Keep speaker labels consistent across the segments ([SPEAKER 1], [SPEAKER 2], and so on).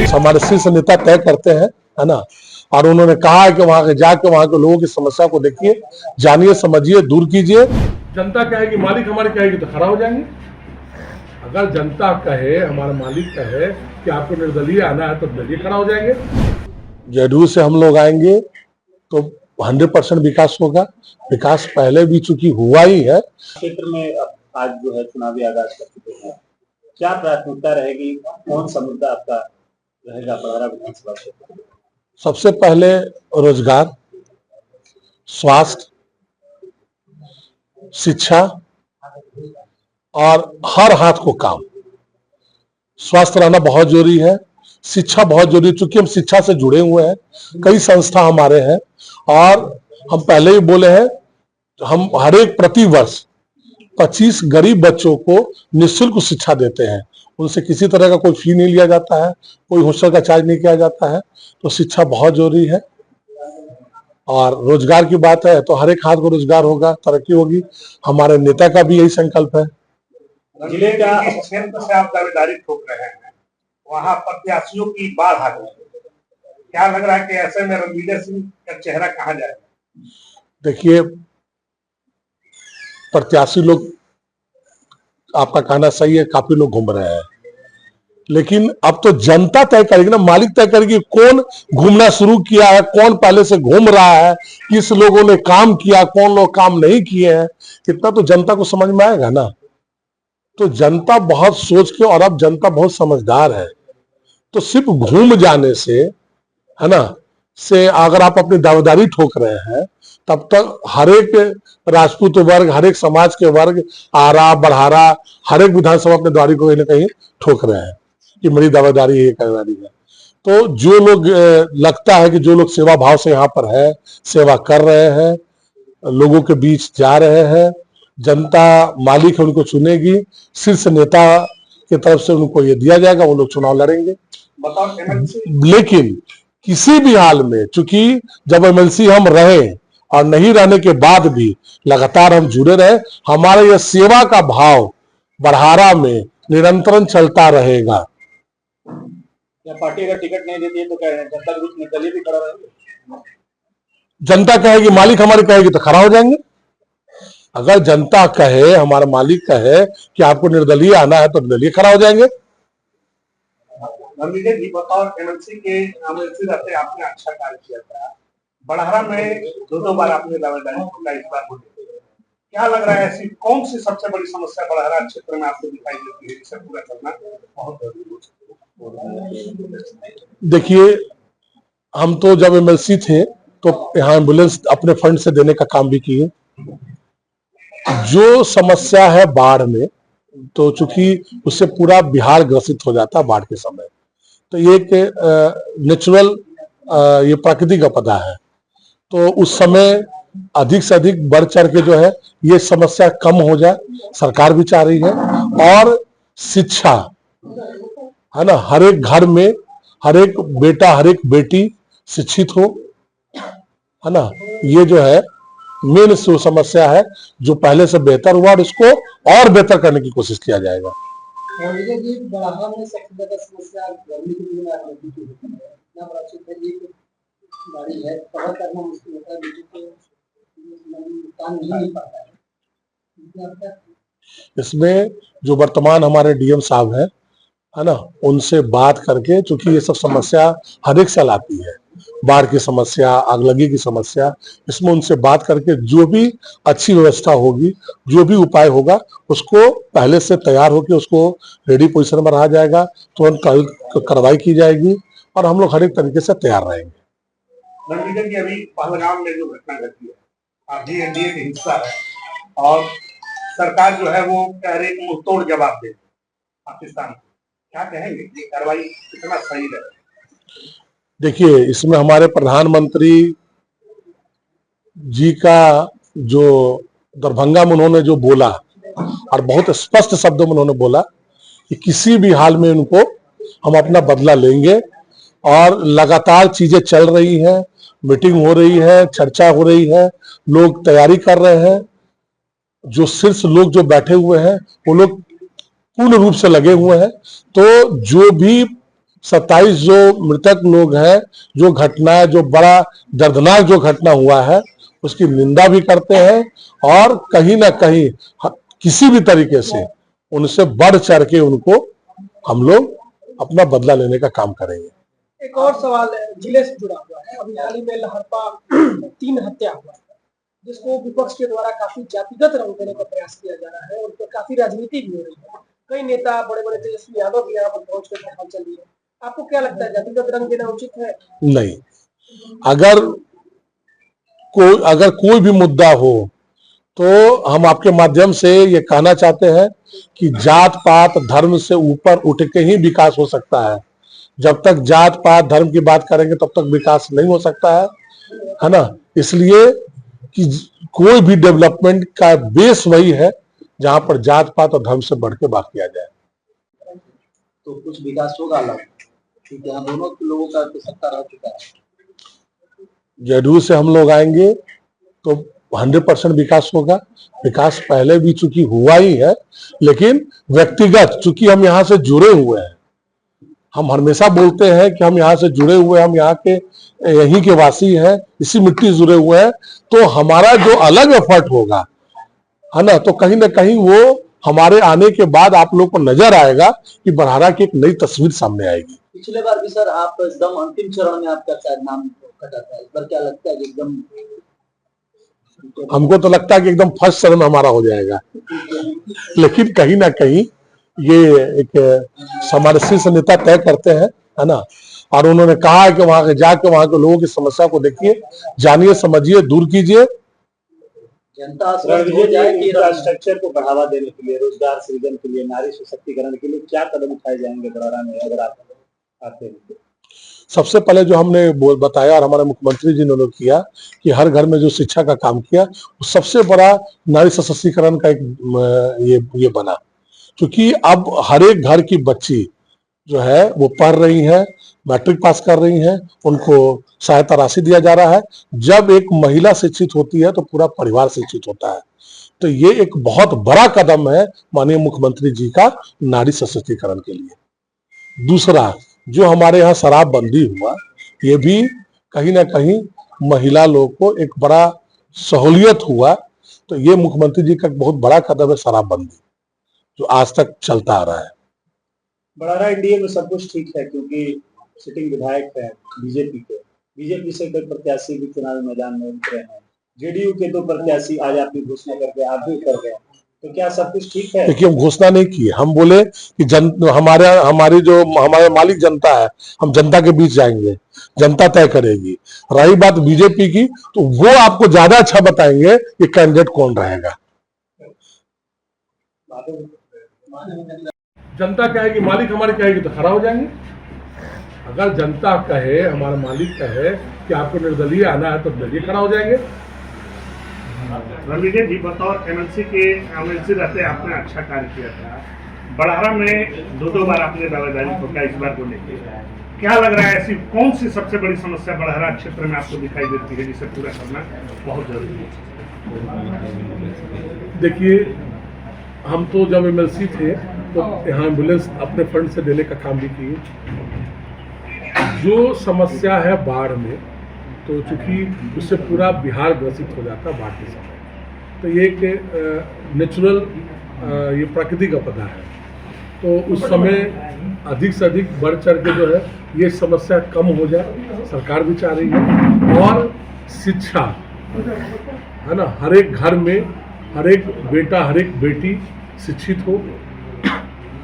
[SPEAKER 1] हमारे शीर्ष नेता तय करते हैं, है ना। और उन्होंने कहा है कि वहां जाके वहां के लोगों की समस्या को देखिए, जानिए, समझिए, दूर कीजिए।
[SPEAKER 2] जनता कहेगी, मालिक हमारे कहेगी तो खड़ा हो जाएंगे। अगर जनता कहे, हमारा मालिक कहे कि आपको निर्दलीय आना है तो निर्दलीय खड़ा हो जाएंगे।
[SPEAKER 1] जदयू से हम लोग आएंगे तो 100% विकास होगा। विकास पहले भी चूंकि हुआ ही है।
[SPEAKER 3] क्षेत्र में आज जो है चुनावी आगाज कर चुके हैं, क्या प्राथमिकता रहेगी, कौन सा मुद्दा आपका रहेगा बड़हरा विधानसभा क्षेत्र?
[SPEAKER 1] सबसे पहले रोजगार, स्वास्थ्य, शिक्षा और हर हाथ को काम। स्वास्थ्य रहना बहुत जरूरी है, शिक्षा बहुत जरूरी है, चूंकि हम शिक्षा से जुड़े हुए हैं, कई संस्था हमारे हैं। और हम पहले ही बोले हैं, हम हर एक प्रति वर्ष 25 गरीब बच्चों को निःशुल्क शिक्षा देते हैं। उनसे किसी तरह का कोई फी नहीं लिया जाता है, कोई हॉस्टल का चार्ज नहीं किया जाता है। तो शिक्षा बहुत जरूरी है। और रोजगार की बात है तो हर एक हाथ को रोजगार होगा, तरक्की होगी। हमारे नेता का भी यही संकल्प है।
[SPEAKER 4] जिले का क्षेत्र से आप दावेदारी ठोक रहे हैं, वहां प्रत्याशियों की बाढ़ आ गई, क्या लग रहा है कि ऐसे में रणवीर सिंह का चेहरा कहां जाएगा?
[SPEAKER 1] देखिए, प्रत्याशी लोग, आपका कहना सही है, काफी लोग घूम रहे हैं, लेकिन अब तो जनता तय करेगी ना, मालिक तय करेगी कौन घूमना शुरू किया है, कौन पहले से घूम रहा है, किस लोगों ने काम किया, कौन लोग काम नहीं किए हैं। इतना तो जनता को समझ में आएगा ना। तो जनता बहुत सोच के, और अब जनता बहुत समझदार है। तो सिर्फ घूम जाने से, है ना, से अगर आप अपनी दावेदारी ठोक रहे हैं, तब तक हर एक राजपूत वर्ग, हर एक समाज के वर्ग, आरा बढ़ारा, हर एक विधानसभा अपने द्वारी को कहीं ना कहीं ठोक रहे हैं कि मेरी दावेदारी ये दावेदारी है। तो जो लोग लगता है कि जो लोग सेवा भाव से यहाँ पर है, सेवा कर रहे हैं, लोगों के बीच जा रहे हैं, जनता मालिक है, उनको चुनेगी, शीर्ष नेता की तरफ से उनको ये दिया जाएगा, वो लोग चुनाव लड़ेंगे। लेकिन किसी भी हाल में, चूंकि जब एमएलसी हम रहे और नहीं रहने के बाद भी लगातार हम जुड़े रहे, हमारा यह सेवा का भाव बढ़ारा में निरंतर चलता रहेगा।
[SPEAKER 3] क्या पार्टी अगर टिकट नहीं देती है तो क्या जनता के बीच निर्दलीय भी खड़ा रहेंगे?
[SPEAKER 1] जनता कहेगी, मालिक हमारे कहेगी तो खड़ा हो जाएंगे। अगर जनता कहे, हमारा मालिक कहे कि आपको निर्दलीय आना है तो निर्दलीय खड़ा हो जाएंगे।
[SPEAKER 4] रणवीर जी, बतौर एमएलसी रहते आपने अच्छा कार्य किया था। बढ़हरा में दो बार आपने दावेदारी ठोका, इस बार क्या लग रहा है, ऐसी कौन सी सबसे बड़ी समस्या बढ़हरा क्षेत्र में आपको दिखाई देती है जिसे पूरा करना बहुत जरूरी है?
[SPEAKER 1] देखिए, हम तो जब एमएलसी थे तो यहाँ एम्बुलेंस अपने फंड से देने का काम भी किए। जो समस्या है बाढ़ में, तो चूंकि उससे पूरा बिहार ग्रसित हो जाता है बाढ़ के समय, तो ये एक नेचुरल, ये प्राकृतिक आपदा है। तो उस समय अधिक से अधिक बढ़ चढ़ के जो है ये समस्या कम हो जाए, सरकार भी चाह रही है। और शिक्षा, है ना, हर एक घर में हर एक बेटा, हर एक बेटी शिक्षित हो, है ना। ये जो है मेन समस्या है, जो पहले से बेहतर हुआ और इसको और बेहतर करने की कोशिश किया जाएगा। इसमें जो वर्तमान हमारे डीएम साहब है ना, उनसे बात करके, चूंकि ये सब समस्या हर एक साल आती है, बाढ़ की समस्या, आगलगी की समस्या, इसमें उनसे बात करके जो भी अच्छी व्यवस्था होगी, जो भी उपाय होगा, उसको पहले से तैयार होकर उसको रेडी पोजीशन में रहा जाएगा, तुरंत कार्रवाई की जाएगी और हम लोग हर एक तरीके से तैयार रहेंगे।
[SPEAKER 4] रणवीर जी, अभी पहलगाम में जो घटना घटी है, आप भी एनडीए का हिस्सा है और सरकार जो है वो कह रही है मुंहतोड़ जवाब दे पाकिस्तान, क्या कहेंगे, ये कार्रवाई कितना सही है?
[SPEAKER 1] देखिए, इसमें हमारे प्रधानमंत्री जी का जो दरभंगा में उन्होंने जो बोला, और बहुत स्पष्ट शब्दों में उन्होंने बोला कि किसी भी हाल में उनको हम अपना बदला लेंगे। और लगातार चीजें चल रही हैं, मीटिंग हो रही है, चर्चा हो रही है, लोग तैयारी कर रहे हैं। जो शीर्ष लोग जो बैठे हुए हैं, वो लोग पूर्ण रूप से लगे हुए हैं। तो जो भी 27 जो मृतक लोग हैं, जो घटना, जो बड़ा दर्दनाक जो घटना हुआ है, उसकी निंदा भी करते हैं और कहीं ना कहीं किसी भी तरीके से उनसे बढ़ चढ़ के उनको हम लोग अपना बदला लेने का काम करेंगे।
[SPEAKER 5] एक और सवाल है, जिले से जुड़ा हुआ है। अभी हाल ही में लहरपा 3 हत्या हुआ है, जिसको विपक्ष के द्वारा काफी जातिगत रंग देने का प्रयास किया जा रहा है, उन पर काफी राजनीति भी हो रही है। कई नेता, बड़े बड़े तेजस्वी यादव भी यहाँ पर पहुंच कर हलचल चल रही है। आपको क्या लगता है, जातिगत रंग देना उचित है?
[SPEAKER 1] नहीं, अगर कोई भी मुद्दा हो तो हम आपके माध्यम से ये कहना चाहते हैं कि जात पात धर्म से ऊपर उठ के ही विकास हो सकता है। जब तक जात पात धर्म की बात करेंगे तब तक विकास नहीं हो सकता है ना। इसलिए कि कोई भी डेवलपमेंट का बेस वही है जहां पर जात पात और धर्म से बढ़ के बात किया जाए।
[SPEAKER 3] तो कुछ विकास होगा अलग, क्योंकि हम दोनों लोगों का तो सत्ता रह चुका है।
[SPEAKER 1] जदयू से हम लोग आएंगे तो 100% विकास होगा। विकास पहले भी चूंकि हुआ ही है, लेकिन व्यक्तिगत चूंकि हम यहाँ से जुड़े हुए हैं, हम हमेशा बोलते हैं कि हम यहाँ से जुड़े हुए, हम यहाँ के यहीं के वासी हैं, इसी मिट्टी से जुड़े हुए हैं, तो हमारा जो अलग एफर्ट होगा, है ना, तो कहीं ना कहीं वो हमारे आने के बाद आप लोग को नजर आएगा कि बड़हरा की एक नई तस्वीर सामने आएगी।
[SPEAKER 3] पिछले बार भी सर आप एकदम अंतिम चरण में आपका शायद नाम कटा था, इस बार क्या लगता है कि एकदम?
[SPEAKER 1] हमको तो लगता है कि एकदम फर्स्ट चरण में हमारा हो जाएगा, लेकिन कहीं ना कहीं ये एक हमारे शीर्ष नेता तय करते हैं, है ना। और उन्होंने कहा है कि वहां जाके वहां के लोगों की समस्या को देखिए, जानिए, समझिए, दूर कीजिए।
[SPEAKER 3] जनता इंफ्रास्ट्रक्चर को बढ़ावा देने के लिए, रोजगार सृजन के लिए, नारी सशक्तिकरण के लिए क्या कदम उठाए जाएंगे बड़ौरा में अगर आप आते हैं?
[SPEAKER 1] सबसे पहले जो हमने बताया और हमारे मुख्यमंत्री जी ने किया कि हर घर में जो शिक्षा का काम किया, वो सबसे बड़ा नारी सशक्तिकरण का एक ये बना, क्योंकि अब हर एक घर की बच्ची जो है वो पढ़ रही है, मैट्रिक पास कर रही हैं, उनको सहायता राशि दिया जा रहा है। जब एक महिला शिक्षित होती है तो पूरा परिवार शिक्षित होता है। तो ये एक बहुत बड़ा कदम है माननीय मुख्यमंत्री जी का नारी सशक्तिकरण के लिए। दूसरा, जो हमारे यहाँ शराबबंदी हुआ, ये भी कहीं ना कहीं महिला लोग को एक बड़ा सहूलियत हुआ। तो ये मुख्यमंत्री जी का बहुत बड़ा कदम है शराबबंदी, जो आज तक चलता आ रहा है।
[SPEAKER 3] बड़ौरा एनडीए में सब कुछ ठीक है, क्योंकि सिटिंग विधायक है बीजेपी से कोई प्रत्याशी भी चुनावी मैदान में उतरे हैं, जेडीयू के 2 प्रत्याशी आज आपकी घोषणा करके आप भी कर गए, तो क्या सब कुछ ठीक है?
[SPEAKER 1] देखिए, हम घोषणा नहीं की, हम बोले कि हमारे मालिक जनता है, हम जनता के बीच जाएंगे, जनता तय करेगी। रही बात बीजेपी की, तो वो आपको ज्यादा अच्छा बताएंगे कि कैंडिडेट कौन रहेगा।
[SPEAKER 2] जनता कहेगी, मालिक हमारे कहेगी तो खड़ा हो जाएंगे। अगर जनता कहे, हमारा मालिक कहे कि आपको निर्दलीय आना है तो निर्दलीय खड़ा हो जाएंगे।
[SPEAKER 4] रणविजय जी, बतौर एमएलसी रहते आपने अच्छा कार्य किया था। बड़हरा में 2 बार आपने दावेदारी ठोका, इस बार को लेकर क्या लग रहा है, ऐसी कौन सी सबसे बड़ी समस्या बड़हरा क्षेत्र में आपको दिखाई देती है जिसे पूरा करना बहुत जरूरी है?
[SPEAKER 2] देखिए, हम तो जब एमएलसी थे तो यहाँ एम्बुलेंस अपने फंड से देने का काम भी किए। जो समस्या है बाढ़ में, तो चूंकि उससे पूरा बिहार ग्रसित हो जाता है बाढ़ के समय, तो ये एक नेचुरल, ये प्राकृतिक आपदा है। तो उस समय अधिक से अधिक बढ़ चढ़ के जो है ये समस्या कम हो जाए, सरकार भी चाह रही है। और शिक्षा, है ना, हर एक घर में हर एक बेटा हर एक बेटी शिक्षित हो,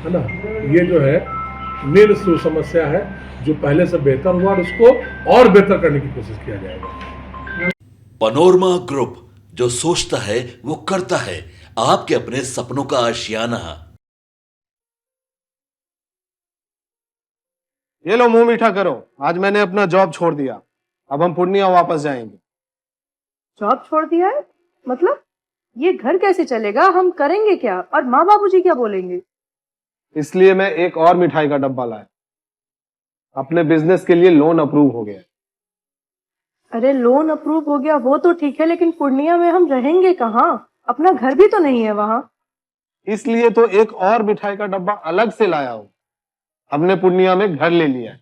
[SPEAKER 2] है ना, ये जो है मेन समस्या है, जो पहले से बेहतर हुआ और उसको और बेहतर करने की कोशिश किया जाएगा।
[SPEAKER 6] पनोरमा ग्रुप, जो सोचता है वो करता है, आपके अपने सपनों का आशियाना।
[SPEAKER 7] ये लो, मुंह मीठा करो, आज मैंने अपना जॉब छोड़ दिया, अब हम पूर्णिया वापस जाएंगे।
[SPEAKER 8] जॉब छोड़ दिया है? मतलब ये घर कैसे चलेगा, हम करेंगे क्या, और माँ बाबूजी क्या बोलेंगे?
[SPEAKER 7] इसलिए मैं एक और मिठाई का डब्बा लाया, अपने बिजनेस के लिए लोन अप्रूव हो गया।
[SPEAKER 8] अरे लोन अप्रूव हो गया वो तो ठीक है, लेकिन पूर्णिया में हम रहेंगे कहाँ? अपना घर भी तो नहीं है वहाँ।
[SPEAKER 7] इसलिए तो एक और मिठाई का डब्बा अलग से लाया हूं। हमने पूर्णिया में घर ले लिया है,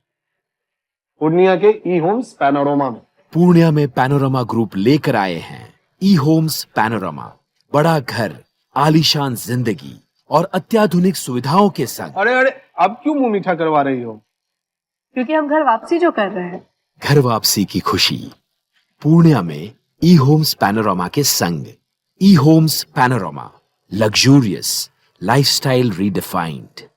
[SPEAKER 7] पूर्णिया के ई होम्स पैनोरमा में।
[SPEAKER 9] पूर्णिया में पैनोरमा ग्रुप लेकर आए हैं ई होम्स पैनोरमा, बड़ा घर, आलीशान जिंदगी और अत्याधुनिक सुविधाओं के संग।
[SPEAKER 7] अरे अरे, अब क्यों मुंह मीठा करवा रही हो?
[SPEAKER 8] क्योंकि हम घर वापसी जो कर रहे हैं।
[SPEAKER 9] घर वापसी की खुशी पूर्णिया में ई होम्स पैनोरमा के संग। ई homes panorama, luxurious lifestyle redefined.